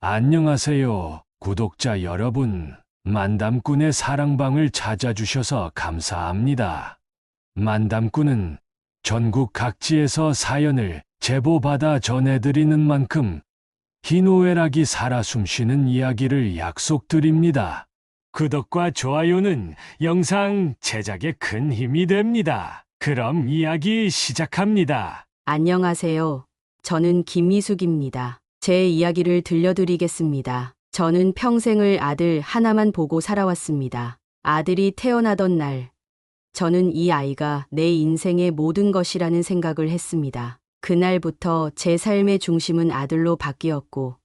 안녕하세요, 구독자 여러분. 만담꾼의 사랑방을 찾아주셔서 감사합니다. 만담꾼은 전국 각지에서 사연을 제보받아 전해드리는 만큼 희노애락이 살아 숨쉬는 이야기를 약속드립니다. 구독과 좋아요는 영상 제작에 큰 힘이 됩니다. 그럼 이야기 시작합니다. 안녕하세요. 저는 김미숙입니다. 제 이야기를 들려드리겠습니다. 저는 평생을 아들 하나만 보고 살아왔습니다. 아들이 태어나던 날, 저는 이 아이가 내 인생의 모든 것이라는 생각을 했습니다. 그날부터 제 삶의 중심은 아들로 바뀌었고,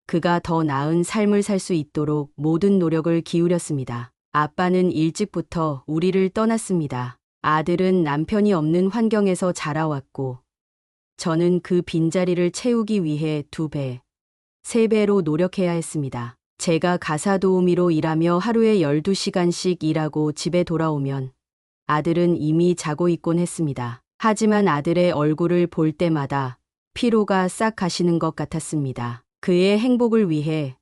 그가 더 나은 삶을 살 수 있도록 모든 노력을 기울였습니다. 아빠는 일찍부터 우리를 떠났습니다. 아들은 남편이 없는 환경에서 자라왔고, 저는 그 빈자리를 채우기 위해 2배, 3배로 노력해야 했습니다. 제가 가사 도우미로 일하며 하루에 12시간씩 일하고 집에 돌아오면 아들은 이미 자고 있곤 했습니다. 하지만 아들의 얼굴을 볼 때마다 피로가 싹 가시는 것 같았습니다. 그의 행복을 위해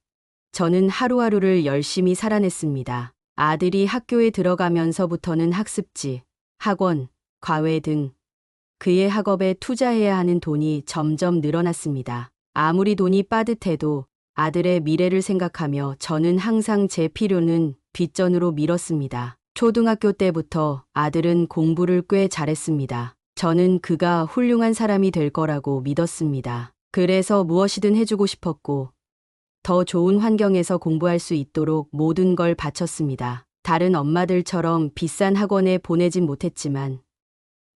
저는 하루하루를 열심히 살아냈습니다. 아들이 학교에 들어가면서부터는 학습지, 학원, 과외 등 그의 학업에 투자해야 하는 돈이 점점 늘어났습니다. 아무리 돈이 빠듯해도 아들의 미래를 생각하며 저는 항상 제 필요는 뒷전으로 미뤘습니다. 초등학교 때부터 아들은 공부를 꽤 잘했습니다. 저는 그가 훌륭한 사람이 될 거라고 믿었습니다. 그래서 무엇이든 해주고 싶었고, 더 좋은 환경에서 공부할 수 있도록 모든 걸 바쳤습니다. 다른 엄마들처럼 비싼 학원에 보내진 못했지만,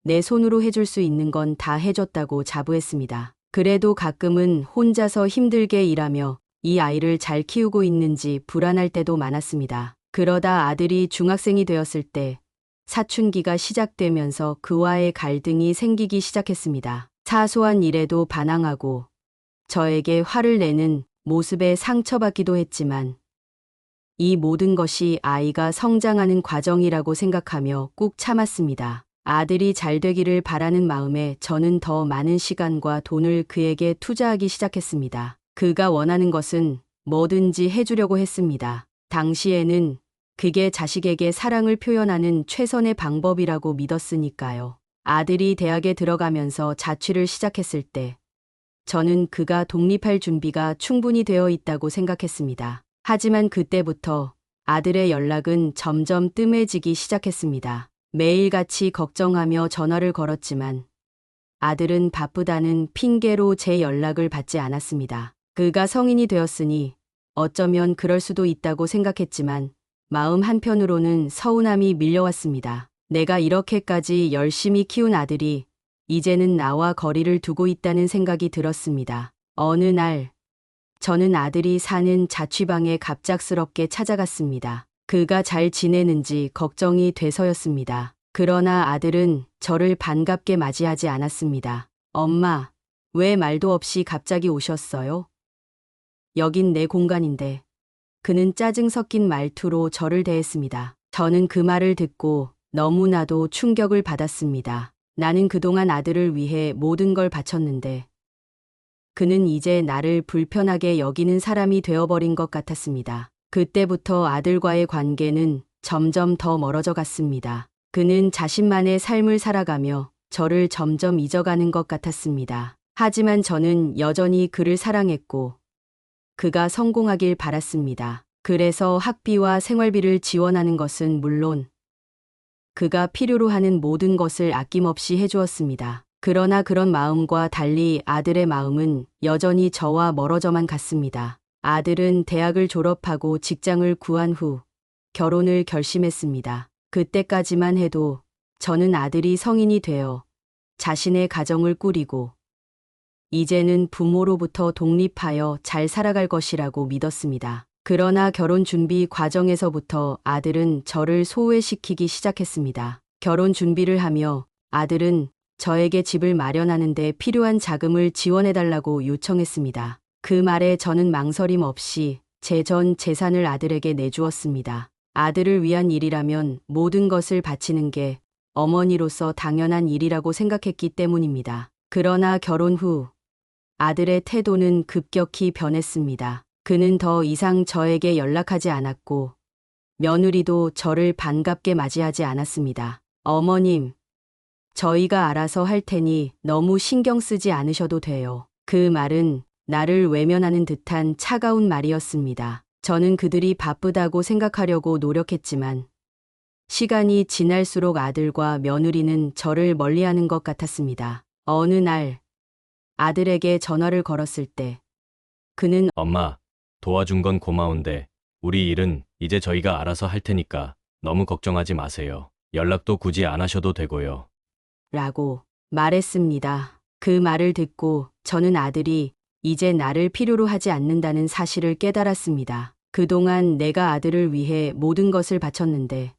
내 손으로 해줄 수 있는 건 다 해줬다고 자부했습니다. 그래도 가끔은 혼자서 힘들게 일하며 이 아이를 잘 키우고 있는지 불안할 때도 많았습니다. 그러다 아들이 중학생이 되었을 때 사춘기가 시작되면서 그와의 갈등이 생기기 시작했습니다. 사소한 일에도 반항하고 저에게 화를 내는 모습에 상처받기도 했지만 이 모든 것이 아이가 성장하는 과정이라고 생각하며 꾹 참았습니다. 아들이 잘 되기를 바라는 마음에 저는 더 많은 시간과 돈을 그에게 투자하기 시작했습니다. 그가 원하는 것은 뭐든지 해주려고 했습니다. 당시에는 그게 자식에게 사랑을 표현하는 최선의 방법이라고 믿었으니까요. 아들이 대학에 들어가면서 자취를 시작했을 때 저는 그가 독립할 준비가 충분히 되어 있다고 생각했습니다. 하지만 그때부터 아들의 연락은 점점 뜸해지기 시작했습니다. 매일같이 걱정하며 전화를 걸었지만 아들은 바쁘다는 핑계로 제 연락을 받지 않았습니다. 그가 성인이 되었으니 어쩌면 그럴 수도 있다고 생각했지만 마음 한편으로는 서운함이 밀려왔습니다. 내가 이렇게까지 열심히 키운 아들이 이제는 나와 거리를 두고 있다는 생각이 들었습니다. 어느 날 저는 아들이 사는 자취방에 갑작스럽게 찾아갔습니다. 그가 잘 지내는지 걱정이 돼서였습니다. 그러나 아들은 저를 반갑게 맞이하지 않았습니다. 엄마, 왜 말도 없이 갑자기 오셨어요? 여긴 내 공간인데. 그는 짜증 섞인 말투로 저를 대했습니다. 저는 그 말을 듣고 너무나도 충격을 받았습니다. 나는 그동안 아들을 위해 모든 걸 바쳤는데 그는 이제 나를 불편하게 여기는 사람이 되어버린 것 같았습니다. 그때부터 아들과의 관계는 점점 더 멀어져 갔습니다. 그는 자신만의 삶을 살아가며 저를 점점 잊어가는 것 같았습니다. 하지만 저는 여전히 그를 사랑했고 그가 성공하길 바랐습니다. 그래서 학비와 생활비를 지원하는 것은 물론 그가 필요로 하는 모든 것을 아낌없이 해주었습니다. 그러나 그런 마음과 달리 아들의 마음은 여전히 저와 멀어져만 갔습니다. 아들은 대학을 졸업하고 직장을 구한 후 결혼을 결심했습니다. 그때까지만 해도 저는 아들이 성인이 되어 자신의 가정을 꾸리고 이제는 부모로부터 독립하여 잘 살아갈 것이라고 믿었습니다. 그러나 결혼 준비 과정에서부터 아들은 저를 소외시키기 시작했습니다. 결혼 준비를 하며 아들은 저에게 집을 마련하는 데 필요한 자금을 지원해달라고 요청했습니다. 그 말에 저는 망설임 없이 제 전 재산을 아들에게 내주었습니다. 아들을 위한 일이라면 모든 것을 바치는 게 어머니로서 당연한 일이라고 생각했기 때문입니다. 그러나 결혼 후 아들의 태도는 급격히 변했습니다. 그는 더 이상 저에게 연락하지 않았고 며느리도 저를 반갑게 맞이하지 않았습니다. 어머님, 저희가 알아서 할 테니 너무 신경 쓰지 않으셔도 돼요. 그 말은 나를 외면하는 듯한 차가운 말이었습니다. 저는 그들이 바쁘다고 생각하려고 노력했지만 시간이 지날수록 아들과 며느리는 저를 멀리하는 것 같았습니다. 어느 날 아들에게 전화를 걸었을 때 그는 엄마, 도와준 건 고마운데 우리 일은 이제 저희가 알아서 할 테니까 너무 걱정하지 마세요. 연락도 굳이 안 하셔도 되고요. 라고 말했습니다. 그 말을 듣고 저는 아들이 이제 나를 필요로 하지 않는다는 사실을 깨달았습니다. 그동안 내가 아들을 위해 모든 것을 바쳤는데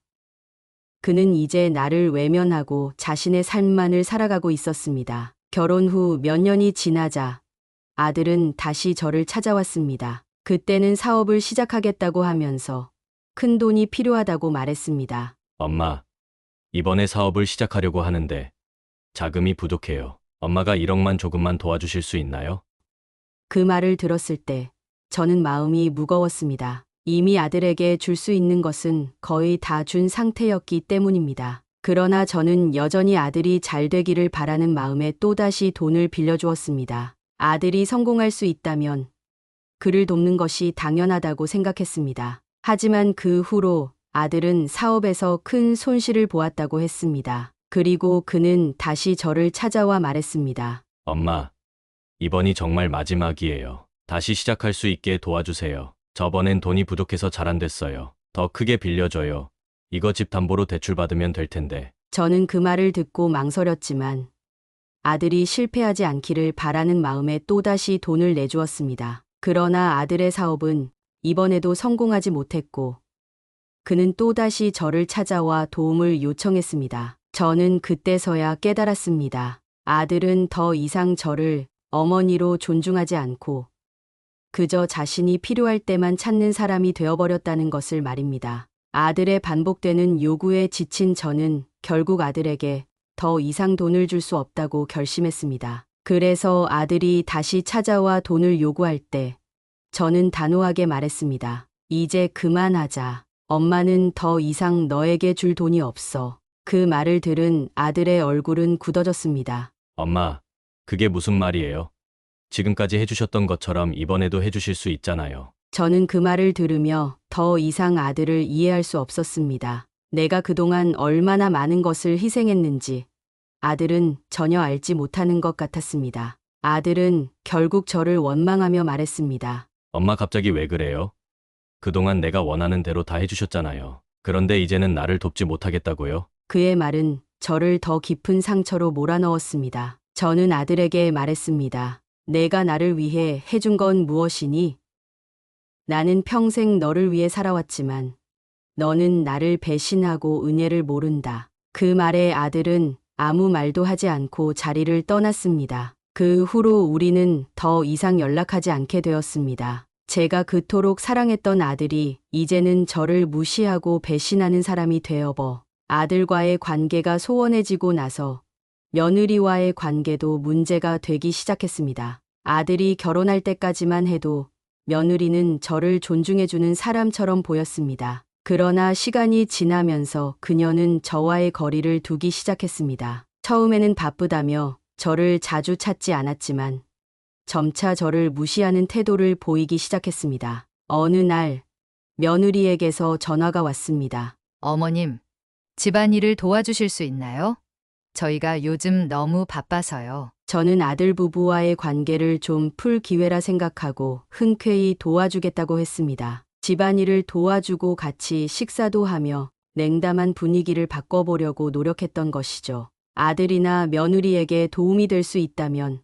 그는 이제 나를 외면하고 자신의 삶만을 살아가고 있었습니다. 결혼 후 몇 년이 지나자 아들은 다시 저를 찾아왔습니다. 그때는 사업을 시작하겠다고 하면서 큰 돈이 필요하다고 말했습니다. 엄마, 이번에 사업을 시작하려고 하는데 자금이 부족해요. 엄마가 1억만 조금만 도와주실 수 있나요? 그 말을 들었을 때 저는 마음이 무거웠습니다. 이미 아들에게 줄 수 있는 것은 거의 다 준 상태였기 때문입니다. 그러나 저는 여전히 아들이 잘 되기를 바라는 마음에 또다시 돈을 빌려주었습니다. 아들이 성공할 수 있다면 그를 돕는 것이 당연하다고 생각했습니다. 하지만 그 후로 아들은 사업에서 큰 손실을 보았다고 했습니다. 그리고 그는 다시 저를 찾아와 말했습니다. 엄마, 이번이 정말 마지막이에요. 다시 시작할 수 있게 도와주세요. 저번엔 돈이 부족해서 잘 안 됐어요. 더 크게 빌려줘요. 이거 집 담보로 대출 받으면 될 텐데. 저는 그 말을 듣고 망설였지만 아들이 실패하지 않기를 바라는 마음에 또다시 돈을 내주었습니다. 그러나 아들의 사업은 이번에도 성공하지 못했고 그는 또다시 저를 찾아와 도움을 요청했습니다. 저는 그때서야 깨달았습니다. 아들은 더 이상 저를 어머니로 존중하지 않고 그저 자신이 필요할 때만 찾는 사람이 되어버렸다는 것을 말입니다. 아들의 반복되는 요구에 지친 저는 결국 아들에게 더 이상 돈을 줄 수 없다고 결심했습니다. 그래서 아들이 다시 찾아와 돈을 요구할 때 저는 단호하게 말했습니다. 이제 그만하자. 엄마는 더 이상 너에게 줄 돈이 없어. 그 말을 들은 아들의 얼굴은 굳어졌습니다. 엄마, 그게 무슨 말이에요? 지금까지 해주셨던 것처럼 이번에도 해주실 수 있잖아요. 저는 그 말을 들으며 더 이상 아들을 이해할 수 없었습니다. 내가 그동안 얼마나 많은 것을 희생했는지 아들은 전혀 알지 못하는 것 같았습니다. 아들은 결국 저를 원망하며 말했습니다. 엄마 갑자기 왜 그래요? 그동안 내가 원하는 대로 다 해주셨잖아요. 그런데 이제는 나를 돕지 못하겠다고요? 그의 말은 저를 더 깊은 상처로 몰아넣었습니다. 저는 아들에게 말했습니다. 내가 나를 위해 해준 건 무엇이니? 나는 평생 너를 위해 살아왔지만 너는 나를 배신하고 은혜를 모른다. 그 말에 아들은 아무 말도 하지 않고 자리를 떠났습니다. 그 후로 우리는 더 이상 연락하지 않게 되었습니다. 제가 그토록 사랑했던 아들이 이제는 저를 무시하고 배신하는 사람이 되어버 아들과의 관계가 소원해지고 나서 며느리와의 관계도 문제가 되기 시작했습니다. 아들이 결혼할 때까지만 해도 며느리는 저를 존중해주는 사람처럼 보였습니다. 그러나 시간이 지나면서 그녀는 저와의 거리를 두기 시작했습니다. 처음에는 바쁘다며 저를 자주 찾지 않았지만 점차 저를 무시하는 태도를 보이기 시작했습니다. 어느 날 며느리에게서 전화가 왔습니다. 어머님, 집안일을 도와주실 수 있나요? 저희가 요즘 너무 바빠서요. 저는 아들 부부와의 관계를 좀 풀 기회라 생각하고 흔쾌히 도와주겠다고 했습니다. 집안일을 도와주고 같이 식사도 하며 냉담한 분위기를 바꿔보려고 노력했던 것이죠. 아들이나 며느리에게 도움이 될 수 있다면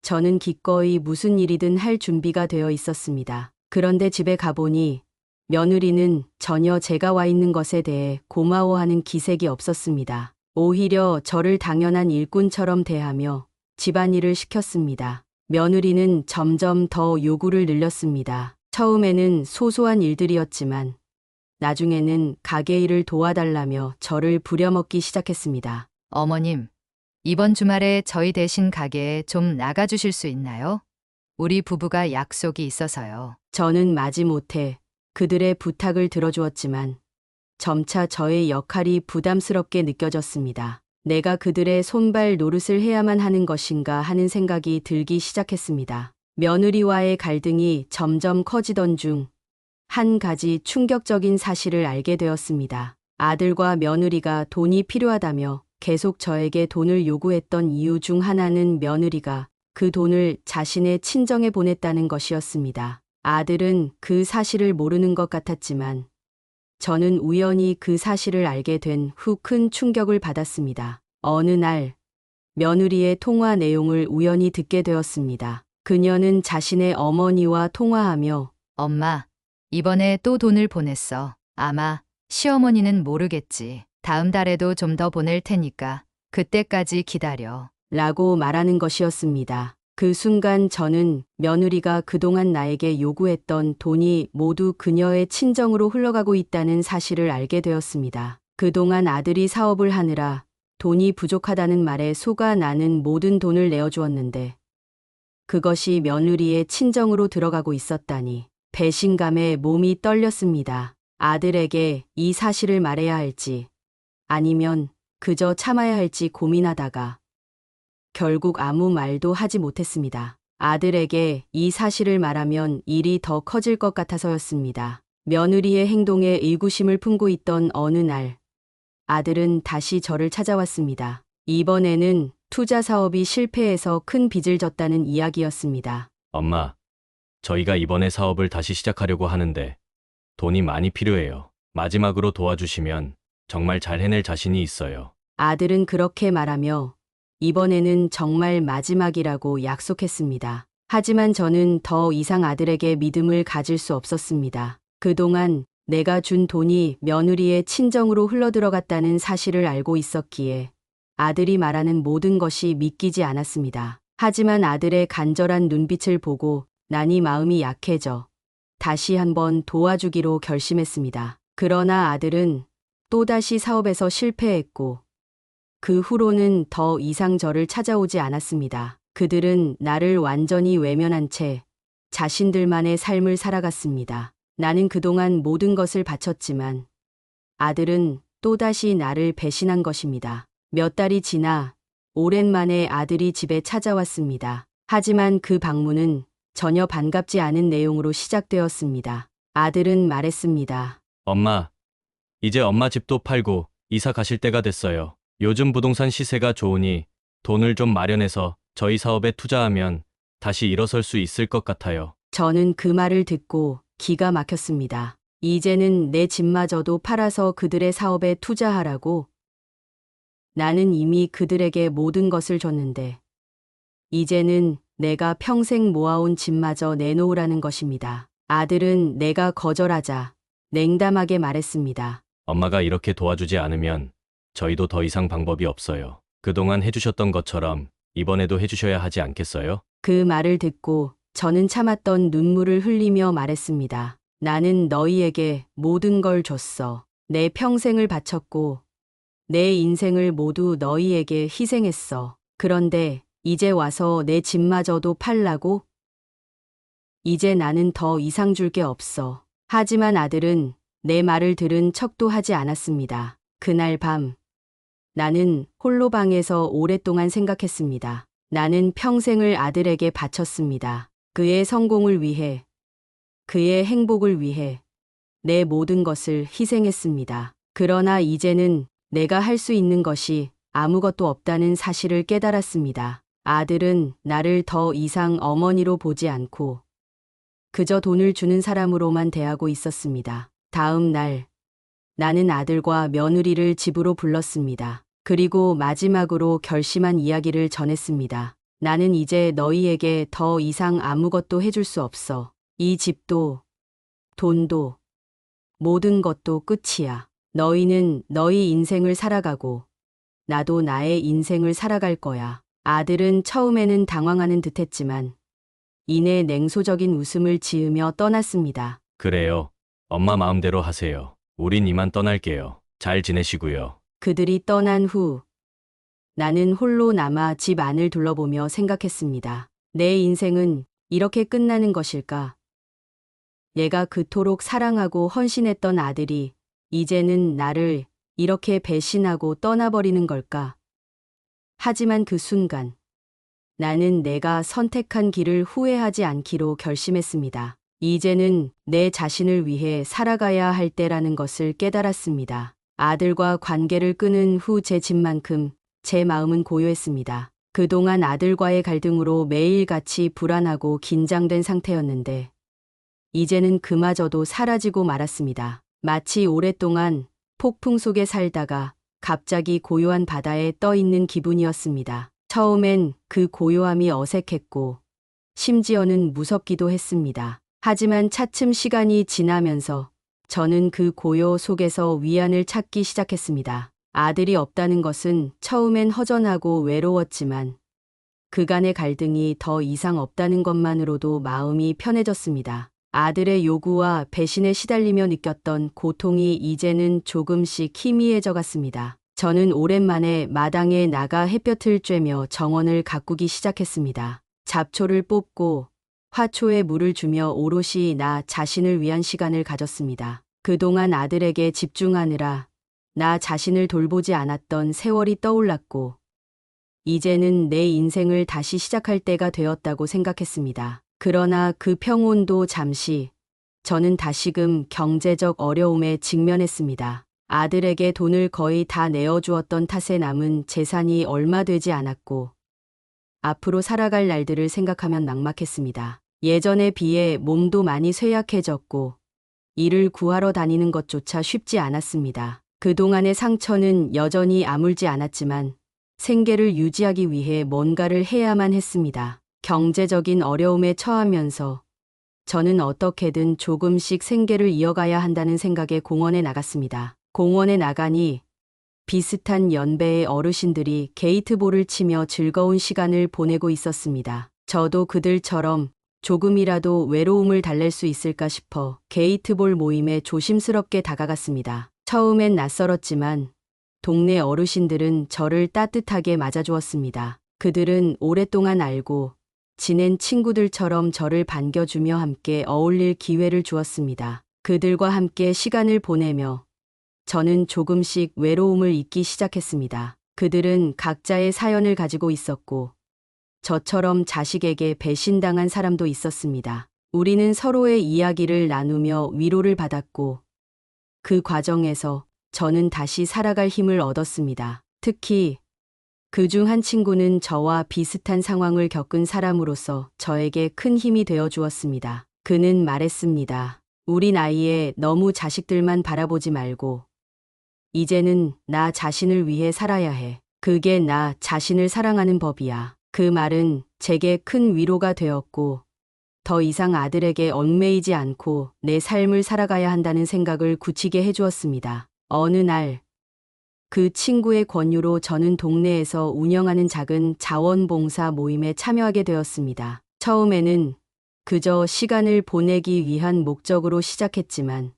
저는 기꺼이 무슨 일이든 할 준비가 되어 있었습니다. 그런데 집에 가보니 며느리는 전혀 제가 와 있는 것에 대해 고마워하는 기색이 없었습니다. 오히려 저를 당연한 일꾼처럼 대하며 집안일을 시켰습니다. 며느리는 점점 더 요구를 늘렸습니다. 처음에는 소소한 일들이었지만 나중에는 가게 일을 도와달라며 저를 부려먹기 시작했습니다. 어머님, 이번 주말에 저희 대신 가게에 좀 나가주실 수 있나요? 우리 부부가 약속이 있어서요. 저는 마지못해 그들의 부탁을 들어주었지만 점차 저의 역할이 부담스럽게 느껴졌습니다. 내가 그들의 손발 노릇을 해야만 하는 것인가 하는 생각이 들기 시작했습니다. 며느리와의 갈등이 점점 커지던 중 한 가지 충격적인 사실을 알게 되었습니다. 아들과 며느리가 돈이 필요하다며 계속 저에게 돈을 요구했던 이유 중 하나는 며느리가 그 돈을 자신의 친정에 보냈다는 것이었습니다. 아들은 그 사실을 모르는 것 같았지만 저는 우연히 그 사실을 알게 된 후 큰 충격을 받았습니다. 어느 날 며느리의 통화 내용을 우연히 듣게 되었습니다. 그녀는 자신의 어머니와 통화하며 엄마, 이번에 또 돈을 보냈어. 아마 시어머니는 모르겠지. 다음 달에도 좀 더 보낼 테니까 그때까지 기다려. 라고 말하는 것이었습니다. 그 순간 저는 며느리가 그동안 나에게 요구했던 돈이 모두 그녀의 친정으로 흘러가고 있다는 사실을 알게 되었습니다. 그동안 아들이 사업을 하느라 돈이 부족하다는 말에 속아 나는 모든 돈을 내어주었는데 그것이 며느리의 친정으로 들어가고 있었다니 배신감에 몸이 떨렸습니다. 아들에게 이 사실을 말해야 할지 아니면 그저 참아야 할지 고민하다가 결국 아무 말도 하지 못했습니다. 아들에게 이 사실을 말하면 일이 더 커질 것 같아서였습니다. 며느리의 행동에 의구심을 품고 있던 어느 날 아들은 다시 저를 찾아왔습니다. 이번에는 투자 사업이 실패해서 큰 빚을 졌다는 이야기였습니다. 엄마, 저희가 이번에 사업을 다시 시작하려고 하는데 돈이 많이 필요해요. 마지막으로 도와주시면 정말 잘 해낼 자신이 있어요. 아들은 그렇게 말하며 이번에는 정말 마지막이라고 약속했습니다. 하지만 저는 더 이상 아들에게 믿음을 가질 수 없었습니다. 그동안 내가 준 돈이 며느리의 친정으로 흘러들어갔다는 사실을 알고 있었기에 아들이 말하는 모든 것이 믿기지 않았습니다. 하지만 아들의 간절한 눈빛을 보고 나니 마음이 약해져 다시 한번 도와주기로 결심했습니다. 그러나 아들은 또다시 사업에서 실패했고 그 후로는 더 이상 저를 찾아오지 않았습니다. 그들은 나를 완전히 외면한 채 자신들만의 삶을 살아갔습니다. 나는 그동안 모든 것을 바쳤지만 아들은 또다시 나를 배신한 것입니다. 몇 달이 지나 오랜만에 아들이 집에 찾아왔습니다. 하지만 그 방문은 전혀 반갑지 않은 내용으로 시작되었습니다. 아들은 말했습니다. 엄마, 이제 엄마 집도 팔고 이사 가실 때가 됐어요. 요즘 부동산 시세가 좋으니 돈을 좀 마련해서 저희 사업에 투자하면 다시 일어설 수 있을 것 같아요. 저는 그 말을 듣고 기가 막혔습니다. 이제는 내 집마저도 팔아서 그들의 사업에 투자하라고? 나는 이미 그들에게 모든 것을 줬는데 이제는 내가 평생 모아온 집마저 내놓으라는 것입니다. 아들은 내가 거절하자 냉담하게 말했습니다. 엄마가 이렇게 도와주지 않으면 저희도 더 이상 방법이 없어요. 그동안 해주셨던 것처럼 이번에도 해주셔야 하지 않겠어요? 그 말을 듣고 저는 참았던 눈물을 흘리며 말했습니다. 나는 너희에게 모든 걸 줬어. 내 평생을 바쳤고 내 인생을 모두 너희에게 희생했어. 그런데 이제 와서 내 집마저도 팔라고? 이제 나는 더 이상 줄 게 없어. 하지만 아들은 내 말을 들은 척도 하지 않았습니다. 그날 밤 나는 홀로 방에서 오랫동안 생각했습니다. 나는 평생을 아들에게 바쳤습니다. 그의 성공을 위해, 그의 행복을 위해 내 모든 것을 희생했습니다. 그러나 이제는 내가 할 수 있는 것이 아무것도 없다는 사실을 깨달았습니다. 아들은 나를 더 이상 어머니로 보지 않고 그저 돈을 주는 사람으로만 대하고 있었습니다. 다음 날 나는 아들과 며느리를 집으로 불렀습니다. 그리고 마지막으로 결심한 이야기를 전했습니다. 나는 이제 너희에게 더 이상 아무것도 해줄 수 없어. 이 집도, 돈도, 모든 것도 끝이야. 너희는 너희 인생을 살아가고 나도 나의 인생을 살아갈 거야. 아들은 처음에는 당황하는 듯했지만 이내 냉소적인 웃음을 지으며 떠났습니다. 그래요. 엄마 마음대로 하세요. 우린 이만 떠날게요. 잘 지내시고요. 그들이 떠난 후 나는 홀로 남아 집 안을 둘러보며 생각했습니다. 내 인생은 이렇게 끝나는 것일까? 내가 그토록 사랑하고 헌신했던 아들이 이제는 나를 이렇게 배신하고 떠나버리는 걸까? 하지만 그 순간 나는 내가 선택한 길을 후회하지 않기로 결심했습니다. 이제는 내 자신을 위해 살아가야 할 때라는 것을 깨달았습니다. 아들과 관계를 끊은 후 제 집만큼 제 마음은 고요했습니다. 그동안 아들과의 갈등으로 매일같이 불안하고 긴장된 상태였는데 이제는 그마저도 사라지고 말았습니다. 마치 오랫동안 폭풍 속에 살다가 갑자기 고요한 바다에 떠 있는 기분이었습니다. 처음엔 그 고요함이 어색했고 심지어는 무섭기도 했습니다. 하지만 차츰 시간이 지나면서 저는 그 고요 속에서 위안을 찾기 시작했습니다. 아들이 없다는 것은 처음엔 허전하고 외로웠지만 그간의 갈등이 더 이상 없다는 것만으로도 마음이 편해졌습니다. 아들의 요구와 배신에 시달리며 느꼈던 고통이 이제는 조금씩 희미해져 갔습니다. 저는 오랜만에 마당에 나가 햇볕을 쬐며 정원을 가꾸기 시작했습니다. 잡초를 뽑고 화초에 물을 주며 오롯이 나 자신을 위한 시간을 가졌습니다. 그동안 아들에게 집중하느라 나 자신을 돌보지 않았던 세월이 떠올랐고 이제는 내 인생을 다시 시작할 때가 되었다고 생각했습니다. 그러나 그 평온도 잠시 저는 다시금 경제적 어려움에 직면했습니다. 아들에게 돈을 거의 다 내어주었던 탓에 남은 재산이 얼마 되지 않았고 앞으로 살아갈 날들을 생각하면 막막했습니다. 예전에 비해 몸도 많이 쇠약해졌고 일을 구하러 다니는 것조차 쉽지 않았습니다. 그동안의 상처는 여전히 아물지 않았지만 생계를 유지하기 위해 뭔가를 해야만 했습니다. 경제적인 어려움에 처하면서 저는 어떻게든 조금씩 생계를 이어가야 한다는 생각에 공원에 나갔습니다. 공원에 나가니 비슷한 연배의 어르신들이 게이트볼을 치며 즐거운 시간을 보내고 있었습니다. 저도 그들처럼 조금이라도 외로움을 달랠 수 있을까 싶어 게이트볼 모임에 조심스럽게 다가갔습니다. 처음엔 낯설었지만 동네 어르신들은 저를 따뜻하게 맞아주었습니다. 그들은 오랫동안 알고 지낸 친구들처럼 저를 반겨주며 함께 어울릴 기회를 주었습니다. 그들과 함께 시간을 보내며 저는 조금씩 외로움을 잊기 시작했습니다. 그들은 각자의 사연을 가지고 있었고 저처럼 자식에게 배신당한 사람도 있었습니다. 우리는 서로의 이야기를 나누며 위로를 받았고 그 과정에서 저는 다시 살아갈 힘을 얻었습니다. 특히 그중 한 친구는 저와 비슷한 상황을 겪은 사람으로서 저에게 큰 힘이 되어 주었습니다. 그는 말했습니다. 우리 나이에 너무 자식들만 바라보지 말고 이제는 나 자신을 위해 살아야 해. 그게 나 자신을 사랑하는 법이야. 그 말은 제게 큰 위로가 되었고 더 이상 아들에게 얽매이지 않고 내 삶을 살아가야 한다는 생각을 굳히게 해주었습니다. 어느 날 그 친구의 권유로 저는 동네에서 운영하는 작은 자원봉사 모임에 참여하게 되었습니다. 처음에는 그저 시간을 보내기 위한 목적으로 시작했지만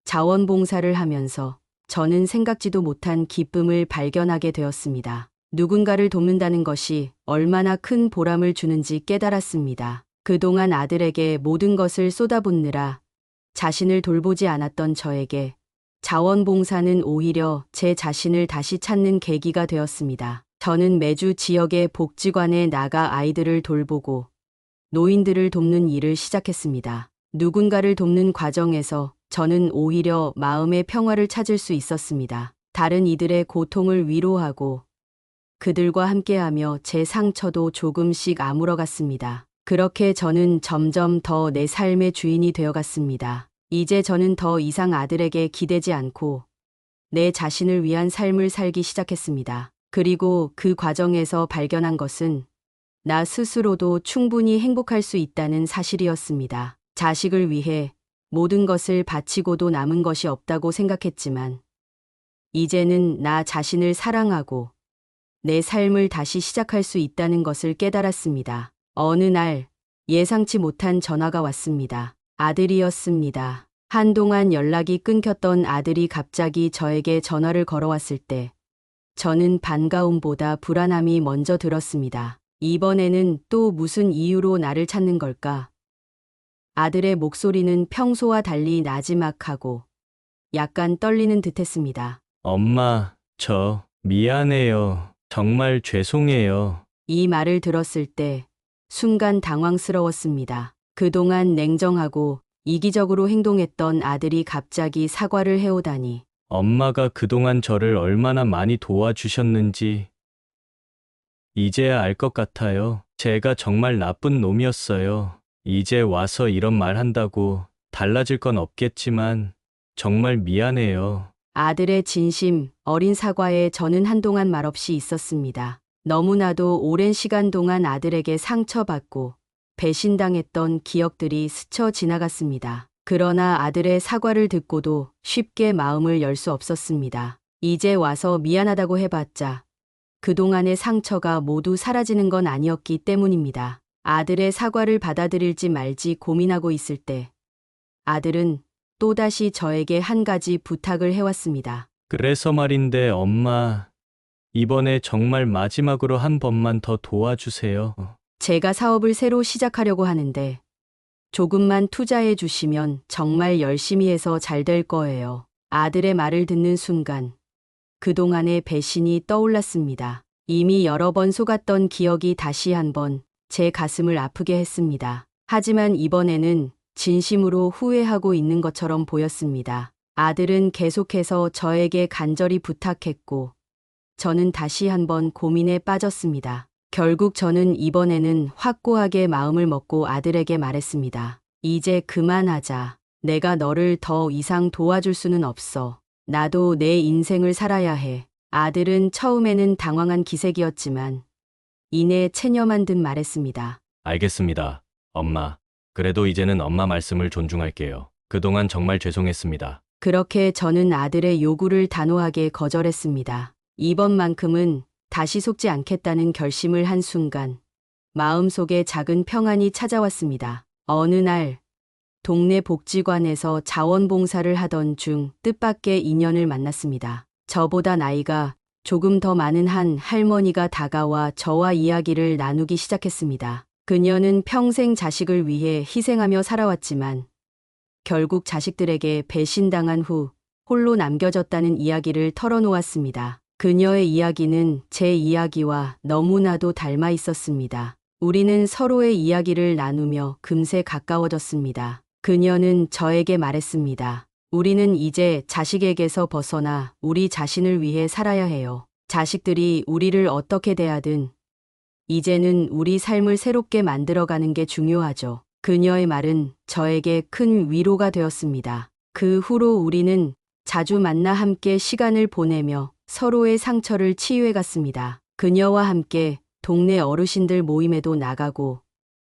자원봉사를 하면서 저는 생각지도 못한 기쁨을 발견하게 되었습니다. 누군가를 돕는다는 것이 얼마나 큰 보람을 주는지 깨달았습니다. 그동안 아들에게 모든 것을 쏟아붓느라 자신을 돌보지 않았던 저에게 자원봉사는 오히려 제 자신을 다시 찾는 계기가 되었습니다. 저는 매주 지역의 복지관에 나가 아이들을 돌보고 노인들을 돕는 일을 시작했습니다. 누군가를 돕는 과정에서 저는 오히려 마음의 평화를 찾을 수 있었습니다. 다른 이들의 고통을 위로하고 그들과 함께하며 제 상처도 조금씩 아물어갔습니다. 그렇게 저는 점점 더 내 삶의 주인이 되어갔습니다. 이제 저는 더 이상 아들에게 기대지 않고 내 자신을 위한 삶을 살기 시작했습니다. 그리고 그 과정에서 발견한 것은 나 스스로도 충분히 행복할 수 있다는 사실이었습니다. 자식을 위해 모든 것을 바치고도 남은 것이 없다고 생각했지만 이제는 나 자신을 사랑하고 내 삶을 다시 시작할 수 있다는 것을 깨달았습니다. 어느 날 예상치 못한 전화가 왔습니다. 아들이었습니다. 한동안 연락이 끊겼던 아들이 갑자기 저에게 전화를 걸어왔을 때 저는 반가움보다 불안함이 먼저 들었습니다. 이번에는 또 무슨 이유로 나를 찾는 걸까? 아들의 목소리는 평소와 달리 나지막하고 약간 떨리는 듯했습니다. 엄마, 저 미안해요. 정말 죄송해요. 이 말을 들었을 때 순간 당황스러웠습니다. 그동안 냉정하고 이기적으로 행동했던 아들이 갑자기 사과를 해오다니. 엄마가 그동안 저를 얼마나 많이 도와주셨는지 이제야 알 것 같아요. 제가 정말 나쁜 놈이었어요. 이제 와서 이런 말 한다고 달라질 건 없겠지만 정말 미안해요. 아들의 진심, 어린 사과에 저는 한동안 말없이 있었습니다. 너무나도 오랜 시간 동안 아들에게 상처받고 배신당했던 기억들이 스쳐 지나갔습니다. 그러나 아들의 사과를 듣고도 쉽게 마음을 열 수 없었습니다. 이제 와서 미안하다고 해봤자 그동안의 상처가 모두 사라지는 건 아니었기 때문입니다. 아들의 사과를 받아들일지 말지 고민하고 있을 때 아들은 또다시 저에게 한 가지 부탁을 해왔습니다. 그래서 말인데 엄마, 이번에 정말 마지막으로 한 번만 더 도와주세요. 제가 사업을 새로 시작하려고 하는데 조금만 투자해 주시면 정말 열심히 해서 잘 될 거예요. 아들의 말을 듣는 순간 그동안의 배신이 떠올랐습니다. 이미 여러 번 속았던 기억이 다시 한번 제 가슴을 아프게 했습니다. 하지만 이번에는 진심으로 후회하고 있는 것처럼 보였습니다. 아들은 계속해서 저에게 간절히 부탁했고 저는 다시 한번 고민에 빠졌습니다. 결국 저는 이번에는 확고하게 마음을 먹고 아들에게 말했습니다. 이제 그만하자. 내가 너를 더 이상 도와줄 수는 없어. 나도 내 인생을 살아야 해. 아들은 처음에는 당황한 기색이었지만 이내 체념한 듯 말했습니다. 알겠습니다. 엄마. 그래도 이제는 엄마 말씀을 존중할게요. 그동안 정말 죄송했습니다. 그렇게 저는 아들의 요구를 단호하게 거절했습니다. 이번만큼은 다시 속지 않겠다는 결심을 한 순간 마음속에 작은 평안이 찾아왔습니다. 어느 날 동네 복지관에서 자원봉사를 하던 중 뜻밖의 인연을 만났습니다. 저보다 나이가 조금 더 많은 한 할머니가 다가와 저와 이야기를 나누기 시작했습니다. 그녀는 평생 자식을 위해 희생하며 살아왔지만 결국 자식들에게 배신당한 후 홀로 남겨졌다는 이야기를 털어놓았습니다. 그녀의 이야기는 제 이야기와 너무나도 닮아 있었습니다. 우리는 서로의 이야기를 나누며 금세 가까워졌습니다. 그녀는 저에게 말했습니다. 우리는 이제 자식에게서 벗어나 우리 자신을 위해 살아야 해요. 자식들이 우리를 어떻게 대하든 이제는 우리 삶을 새롭게 만들어가는 게 중요하죠. 그녀의 말은 저에게 큰 위로가 되었습니다. 그 후로 우리는 자주 만나 함께 시간을 보내며 서로의 상처를 치유해 갔습니다. 그녀와 함께 동네 어르신들 모임에도 나가고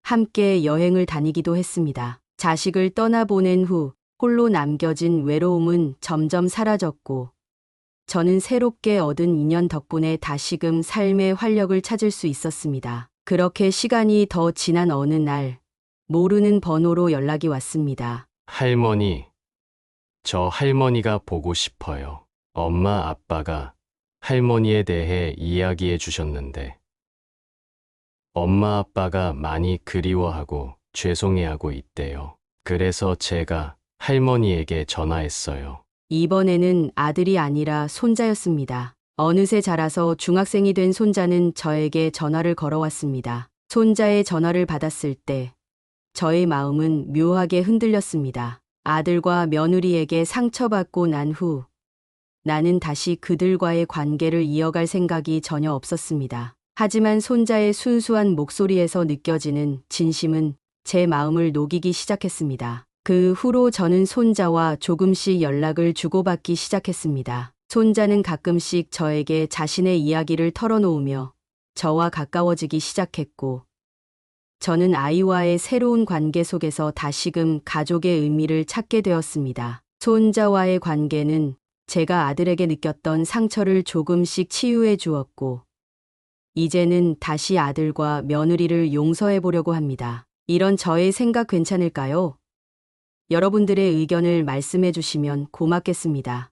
함께 여행을 다니기도 했습니다. 자식을 떠나보낸 후 홀로 남겨진 외로움은 점점 사라졌고 저는 새롭게 얻은 인연 덕분에 다시금 삶의 활력을 찾을 수 있었습니다. 그렇게 시간이 더 지난 어느 날 모르는 번호로 연락이 왔습니다. 할머니, 저 할머니가 보고 싶어요. 엄마, 아빠가 할머니에 대해 이야기해 주셨는데 엄마, 아빠가 많이 그리워하고 죄송해하고 있대요. 그래서 제가 할머니에게 전화했어요. 이번에는 아들이 아니라 손자였습니다. 어느새 자라서 중학생이 된 손자는 저에게 전화를 걸어왔습니다. 손자의 전화를 받았을 때 저의 마음은 묘하게 흔들렸습니다. 아들과 며느리에게 상처받고 난 후 나는 다시 그들과의 관계를 이어갈 생각이 전혀 없었습니다. 하지만 손자의 순수한 목소리에서 느껴지는 진심은 제 마음을 녹이기 시작했습니다. 그 후로 저는 손자와 조금씩 연락을 주고받기 시작했습니다. 손자는 가끔씩 저에게 자신의 이야기를 털어놓으며 저와 가까워지기 시작했고 저는 아이와의 새로운 관계 속에서 다시금 가족의 의미를 찾게 되었습니다. 손자와의 관계는 제가 아들에게 느꼈던 상처를 조금씩 치유해 주었고 이제는 다시 아들과 며느리를 용서해 보려고 합니다. 이런 저의 생각 괜찮을까요? 여러분들의 의견을 말씀해 주시면 고맙겠습니다.